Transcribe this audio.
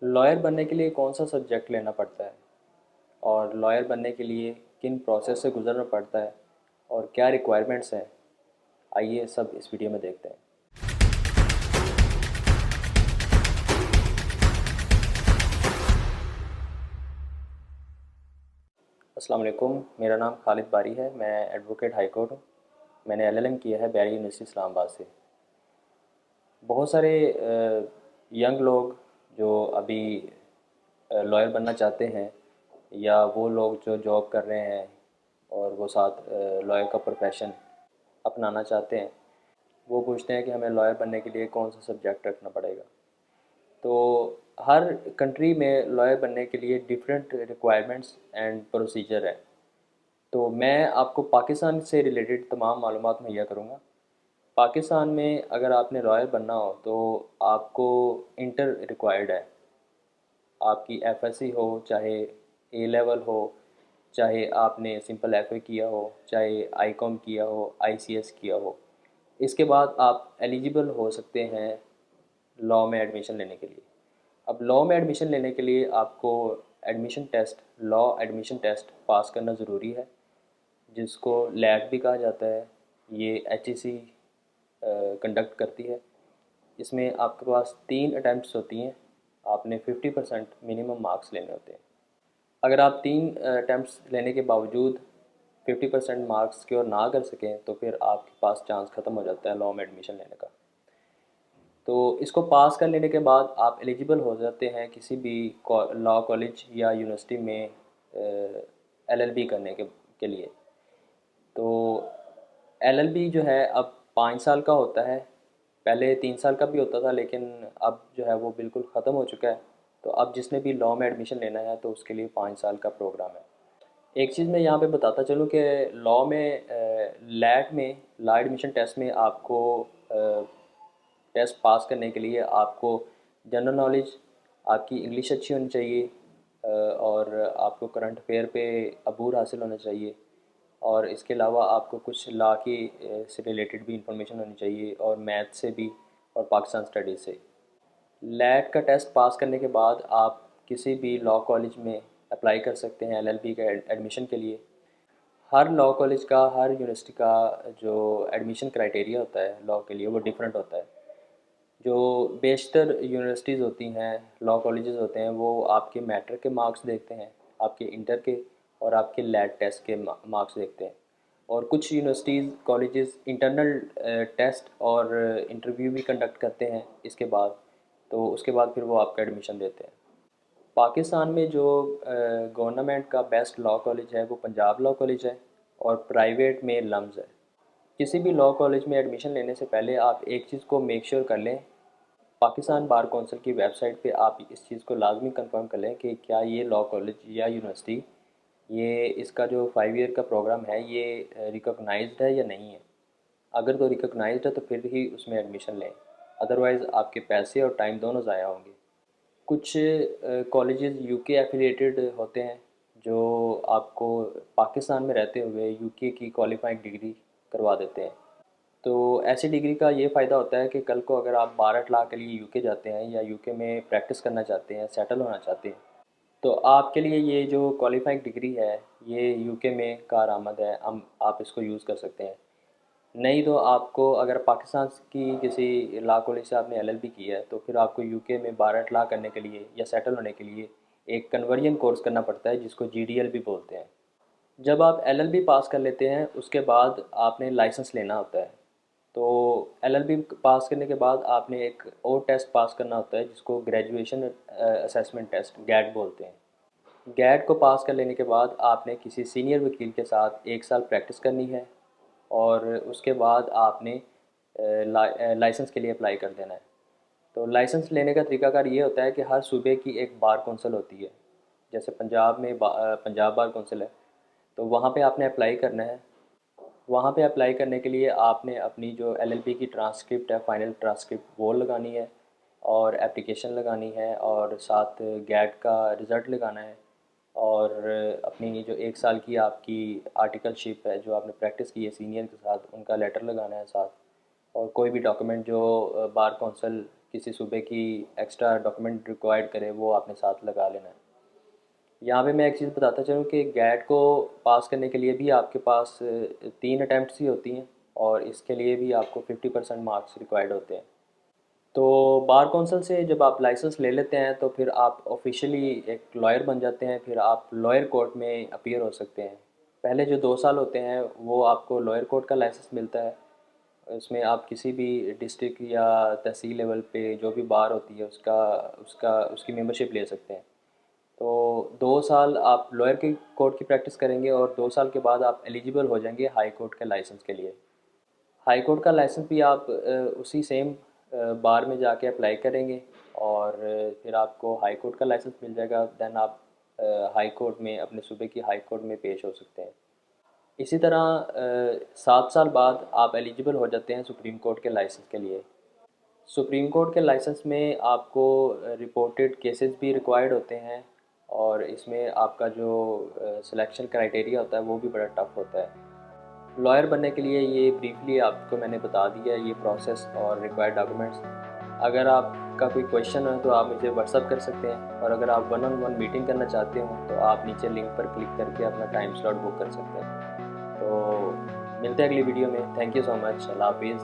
Lawyer बनने के लिए कौन सा सब्जेक्ट लेना पड़ता है और लॉयर बनने के लिए किन प्रोसेस से गुजरना पड़ता है और क्या रिक्वायरमेंट्स हैं। आइए सब इस वीडियो में देखते हैं। अस्सलाम वालेकुम, मेरा नाम खालिद बारी है। मैं एडवोकेट हाई कोर्ट हूँ। मैंने एलएलएम किया है बैरी यूनिवर्सिटी इस्लामाबाद से। बहुत सारे यंग लोग जो अभी लॉयर बनना चाहते हैं या वो लोग जो जॉब कर रहे हैं और वो साथ लॉयर का प्रोफेशन अपनाना चाहते हैं, वो पूछते हैं कि हमें लॉयर बनने के लिए कौन सा सब्जेक्ट रखना पड़ेगा। तो हर कंट्री में लॉयर बनने के लिए डिफरेंट रिक्वायरमेंट्स एंड प्रोसीजर है। तो मैं आपको पाकिस्तान से रिलेटेड तमाम मालूमात मुहैया करूँगा। पाकिस्तान में अगर आपने लॉयर बनना हो तो आपको इंटर रिक्वायर्ड है। आपकी एफएससी हो, चाहे ए लेवल हो, चाहे आपने सिंपल एफए किया हो, चाहे आईकॉम किया हो, आईसीएस किया हो, इसके बाद आप एलिजिबल हो सकते हैं लॉ में एडमिशन लेने के लिए। अब लॉ में एडमिशन लेने के लिए आपको admission test, law admission test pass करना ज़रूरी है, जिसको लैट भी कहा जाता है। ये एचईसी कंडक्ट करती है। इसमें आपके पास 3 अटैम्प्ट्स होती हैं। आपने 50% मिनिमम मार्क्स लेने होते हैं। अगर आप 3 अटैम्प्ट्स लेने के बावजूद 50% मार्क्स स्कोर ना कर सकें तो फिर आपके पास चांस ख़त्म हो जाता है लॉ में एडमिशन लेने का। तो इसको पास कर लेने के बाद आप एलिजिबल हो जाते हैं किसी भी लॉ कॉलेज या यूनिवर्सिटी में एलएलबी करने के लिए। तो एलएलबी जो है अब 5 साल का होता है। पहले 3 साल का भी होता था, लेकिन अब जो है वो बिल्कुल ख़त्म हो चुका है। तो अब जिसने भी लॉ में एडमिशन लेना है तो उसके लिए 5 साल का प्रोग्राम है। एक चीज़ मैं यहाँ पे बताता चलूँ कि लॉ में लैट में लॉ एडमिशन टेस्ट में आपको टेस्ट पास करने के लिए आपको जनरल नॉलेज, आपकी इंग्लिश अच्छी होनी चाहिए, और आपको करंट अफेयर पे अबूर हासिल होना चाहिए, और इसके अलावा आपको कुछ लॉ की से रिलेटेड भी इंफॉर्मेशन होनी चाहिए, और मैथ से भी, और पाकिस्तान स्टडीज़ से। लैट का टेस्ट पास करने के बाद आप किसी भी लॉ कॉलेज में अप्लाई कर सकते हैं एलएलबी का एडमिशन के लिए। हर लॉ कॉलेज का, हर यूनिवर्सिटी का जो एडमिशन क्राइटेरिया होता है लॉ के लिए वो डिफरेंट होता है। जो बेशतर यूनिवर्सिटीज़ होती हैं, लॉ कॉलेजेस होते हैं, वो आपके मैट्रिक के मार्क्स देखते हैं, आपके इंटर के और आपके लैट टेस्ट के मार्क्स देखते हैं। और कुछ यूनिवर्सिटीज़ कॉलेजेस इंटरनल टेस्ट और इंटरव्यू भी कंडक्ट करते हैं इसके बाद। तो उसके बाद फिर वो आपका एडमिशन देते हैं। पाकिस्तान में जो गवर्नमेंट का बेस्ट लॉ कॉलेज है वो पंजाब लॉ कॉलेज है, और प्राइवेट में लम्स है। किसी भी लॉ कॉलेज में एडमिशन लेने से पहले आप एक चीज़ को मेक श्योर कर लें। पाकिस्तान बार कौंसिल की वेबसाइट पे आप इस चीज़ को लाजमी कंफर्म कर लें कि क्या ये लॉ कॉलेज या यूनिवर्सिटी, ये इसका जो 5 ईयर का प्रोग्राम है ये रिकॉग्नाइज्ड है या नहीं है। अगर तो रिकॉग्नाइज्ड है तो फिर ही उसमें एडमिशन लें, अदरवाइज़ आपके पैसे और टाइम दोनों ज़ाया होंगे। कुछ कॉलेजेस यूके एफिलिएटेड होते हैं जो आपको पाकिस्तान में रहते हुए यूके की क्वालिफाइंग डिग्री करवा देते हैं। तो ऐसी डिग्री का ये फ़ायदा होता है कि कल को अगर आप 12 लाख के लिए यूके जाते हैं या यूके में प्रैक्टिस करना चाहते हैं, सेटल होना चाहते हैं, तो आपके लिए ये जो क्वालिफाइंग डिग्री है ये यूके में कारआमद है। हम आप इसको यूज़ कर सकते हैं। नहीं तो आपको, अगर पाकिस्तान की किसी लॉ कॉलेज से आपने एलएलबी की है तो फिर आपको यूके में 12 लाख करने के लिए या सेटल होने के लिए एक कन्वर्जन कोर्स करना पड़ता है, जिसको जीडीएल भी बोलते हैं। जब आप एलएलबी पास कर लेते हैं उसके बाद आपने लाइसेंस लेना होता है। तो एलएलबी पास करने के बाद आपने एक और टेस्ट पास करना होता है जिसको ग्रेजुएशन असेसमेंट टेस्ट, गैट बोलते हैं। गैट को पास कर लेने के बाद आपने किसी सीनियर वकील के साथ 1 साल प्रैक्टिस करनी है, और उसके बाद आपने लाइसेंस के लिए अप्लाई कर देना है। तो लाइसेंस लेने का तरीकाकार ये होता है कि हर सूबे की एक बार कौंसिल होती है। जैसे पंजाब में पंजाब बार कौंसिल है, तो वहाँ पे आपने अप्लाई करना है। वहाँ पे अप्लाई करने के लिए आपने अपनी जो एलएलबी की ट्रांसक्रिप्ट है, फाइनल ट्रांसक्रिप्ट, वो लगानी है, और एप्लीकेशन लगानी है, और साथ गैट का रिज़ल्ट लगाना है, और अपनी जो 1 साल की आपकी आर्टिकलशिप है जो आपने प्रैक्टिस की है सीनियर के साथ, उनका लेटर लगाना है साथ, और कोई भी डॉक्यूमेंट जो बार कौंसिल किसी सूबे की एक्स्ट्रा डॉक्यूमेंट रिक्वायर्ड करे वो आपने साथ लगा लेना है। यहाँ पे मैं एक चीज़ बताता चलूँ कि गैट को पास करने के लिए भी आपके पास 3 अटैम्प्ट्स ही होती हैं और इसके लिए भी आपको 50% मार्क्स रिक्वायर्ड होते हैं। तो बार कौंसिल से जब आप लाइसेंस ले लेते हैं तो फिर आप ऑफिशियली एक लॉयर बन जाते हैं, फिर आप लॉयर कोर्ट में अपीयर हो सकते हैं। पहले जो 2 साल होते हैं वो आपको लॉयर कोर्ट का लाइसेंस मिलता है। इसमें आप किसी भी डिस्ट्रिक्ट या तहसील लेवल पे जो भी बार होती है उसका उसका उसकी मेंबरशिप ले सकते हैं। तो 2 साल आप लॉयर की कोर्ट की प्रैक्टिस करेंगे और 2 साल के बाद आप एलिजिबल हो जाएंगे हाई कोर्ट के लाइसेंस के लिए। हाई कोर्ट का लाइसेंस भी आप उसी सेम बार में जाके अप्लाई करेंगे और फिर आपको हाई कोर्ट का लाइसेंस मिल जाएगा। दैन आप हाई कोर्ट में अपने सूबे की हाई कोर्ट में पेश हो सकते हैं। इसी तरह 7 साल बाद आप एलिजिबल हो जाते हैं सुप्रीम कोर्ट के लाइसेंस के लिए। सुप्रीम कोर्ट के लाइसेंस में आपको रिपोर्टेड केसेस भी रिक्वायर्ड होते हैं और इसमें आपका जो सिलेक्शन क्राइटेरिया होता है वो भी बड़ा टफ होता है। लॉयर बनने के लिए ये ब्रीफली आपको मैंने बता दिया ये प्रोसेस और रिक्वायर्ड डॉक्यूमेंट्स। अगर आपका कोई क्वेश्चन हो तो आप मुझे व्हाट्सअप कर सकते हैं और अगर आप 1-on-1 मीटिंग करना चाहते हो तो आप नीचे लिंक पर क्लिक करके अपना टाइम स्लॉट बुक कर सकते हैं। तो मिलते हैं अगली वीडियो में। Thank you so much. अल्लाह हाफिज़।